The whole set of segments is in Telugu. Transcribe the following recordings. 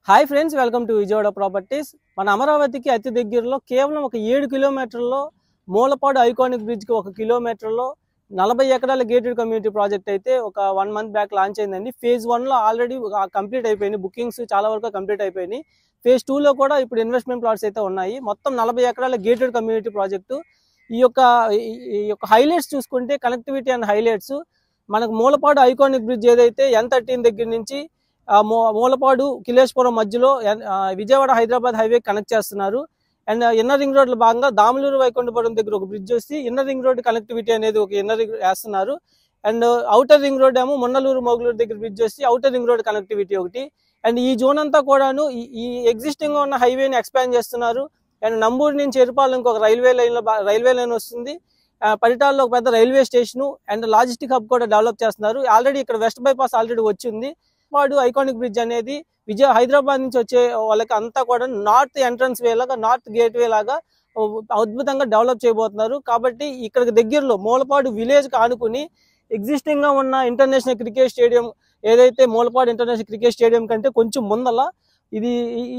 Hi friends, welcome to Vijayawada properties. మన అమరావతికి అతి దగ్గరలో కేవలం ఒక 7 కిలోమీటర్లో మూలపాడు ఐకానిక్ బ్రిడ్జ్కి 1 కిలోమీటర్లో 40 ఎకరాల గేటెడ్ కమ్యూనిటీ ప్రాజెక్ట్ అయితే ఒక 1 మంత్ బ్యాక్ లాంచ్ అయిందండి. ఫేజ్ 1లో ఆల్రెడీ కంప్లీట్ అయిపోయింది, బుకింగ్స్ చాలా వరకు కంప్లీట్ అయిపోయినాయి. ఫేజ్ 2లో కూడా ఇప్పుడు ఇన్వెస్ట్మెంట్ ప్లాట్స్ అయితే ఉన్నాయి. మొత్తం 40 ఎకరాల గేటెడ్ కమ్యూనిటీ ప్రాజెక్టు. ఈ యొక్క హైలైట్స్ చూసుకుంటే కనెక్టివిటీ అండ్ హైలైట్స్, మనకు మూలపాడు ఐకానిక్ బ్రిడ్జ్ ఏదైతే N13 దగ్గర నుంచి మూలపాడు కిలేశ్వరం మధ్యలో విజయవాడ హైదరాబాద్ హైవే కనెక్ట్ చేస్తున్నారు. అండ్ ఇన్నర్ రింగ్ రోడ్ లో భాగంగా దాములూరు వైకుంఠపురం దగ్గర ఒక బ్రిడ్జ్ వచ్చి ఇన్నర్ రింగ్ రోడ్ కనెక్టివిటీ అనేది ఒక ఇన్నర్ వేస్తున్నారు. అండ్ అవుటర్ రింగ్ రోడ్ ఏమో మొన్నలూరు మోగులూరు దగ్గర బ్రిడ్జ్ వచ్చి అవుటర్ రింగ్ రోడ్ కనెక్టివిటీ ఒకటి. అండ్ ఈ జోన్ అంతా కూడాను ఈ ఎగ్జిస్టింగ్ గా ఉన్న హైవేని ఎక్స్పాండ్ చేస్తున్నారు. అండ్ నంబూరు నుంచి ఎరుపాలెంకి ఒక రైల్వే లైన్ వస్తుంది. పరిటాల్లో ఒక పెద్ద railway station and logistic hub కూడా డెవలప్ చేస్తున్నారు. ఆల్రెడీ ఇక్కడ వెస్ట్ బైపాస్ ఆల్రెడీ వచ్చింది. వాడు ఐకానిక్ బ్రిడ్జ్ అనేది హైదరాబాద్ నుంచి వచ్చే వాళ్ళకి అంతా కూడా నార్త్ ఎంట్రన్స్ వే లాగా, నార్త్ గేట్ వే లాగా అద్భుతంగా డెవలప్ చేయబోతున్నారు. కాబట్టి ఇక్కడికి దగ్గరలో మూలపాడు విలేజ్ కి ఆనుకుని ఎగ్జిస్టింగ్ గా ఉన్న ఇంటర్నేషనల్ క్రికెట్ స్టేడియం ఏదైతే మూలపాడు ఇంటర్నేషనల్ క్రికెట్ స్టేడియం కంటే కొంచెం ముందల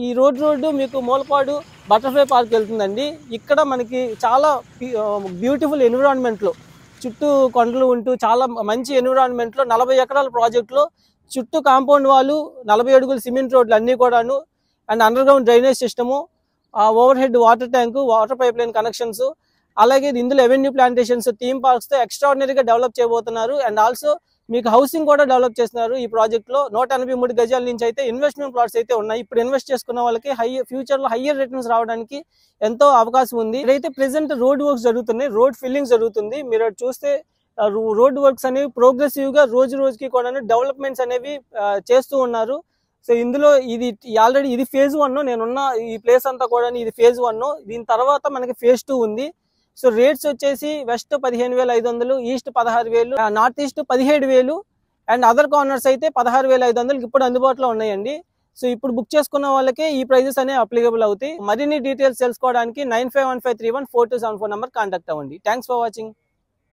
ఈ రోడ్డు మీకు మూలపాడు బటర్ఫ్లై పార్క్ వెళ్తుందండి. ఇక్కడ మనకి చాలా బ్యూటిఫుల్ ఎన్విరాన్మెంట్ లో, చుట్టూ కొండలు ఉంటూ చాలా మంచి ఎన్విరాన్మెంట్ లో 40 ఎకరాల ప్రాజెక్ట్ లో చుట్టూ కాంపౌండ్ వాళ్ళు, 40 అడుగుల సిమెంట్ రోడ్లు అన్ని కూడాను, and under ground drainage system, over head water tank, water pipe line connections, అలాగే ఇందులో ఎవెన్యూ ప్లాంటేషన్స్, థీమ్ పార్క్స్ తో ఎక్స్ట్రాడినరీగా డెవలప్ చేయబోతున్నారు. అండ్ ఆల్సో మీకు హౌసింగ్ కూడా డెవలప్ చేస్తున్నారు. ఈ ప్రాజెక్ట్ లో 183 గజాల నుంచి అయితే ఇన్వెస్ట్మెంట్ ప్లాట్స్ అయితే ఉన్నాయి. ఇప్పుడు ఇన్వెస్ట్ చేసుకున్న వాళ్ళకి ఫ్యూచర్ లో హయ్యర్ రిటర్న్స్ రావడానికి ఎంతో అవకాశం ఉంది. ఇదైతే ప్రెసెంట్ రోడ్ వర్క్స్ జరుగుతున్నాయి, రోడ్ ఫిల్లింగ్ జరుగుతుంది. మీరు చూస్తే రోడ్ వర్క్స్ అనేవి ప్రోగ్రెసివ్ గా రోజు రోజుకి కూడా డెవలప్మెంట్స్ అనేవి చేస్తూ ఉన్నారు. సో ఇందులో ఆల్రెడీ ఇది ఫేజ్ 1. నేనున్న ఈ ప్లేస్ అంతా కూడా ఇది ఫేజ్ 1. దీని తర్వాత మనకి ఫేజ్ 2 ఉంది. సో రేట్స్ వచ్చేసి west 15,500, east 16,000, north east 17,000 and other corners అయితే 16,500 ఇప్పుడు అందుబాటులో ఉన్నాయండి. సో ఇప్పుడు బుక్ చేసుకున్న వాళ్ళకి ఈ ప్రైజెస్ అనేవి అప్లికబుల్ అవుతాయి. మరిన్ని డీటెయిల్స్ తెలుసుకోవడానికి 9515314274 నెంబర్ కాంటాక్ట్ అవ్వండి. Thanks for watching.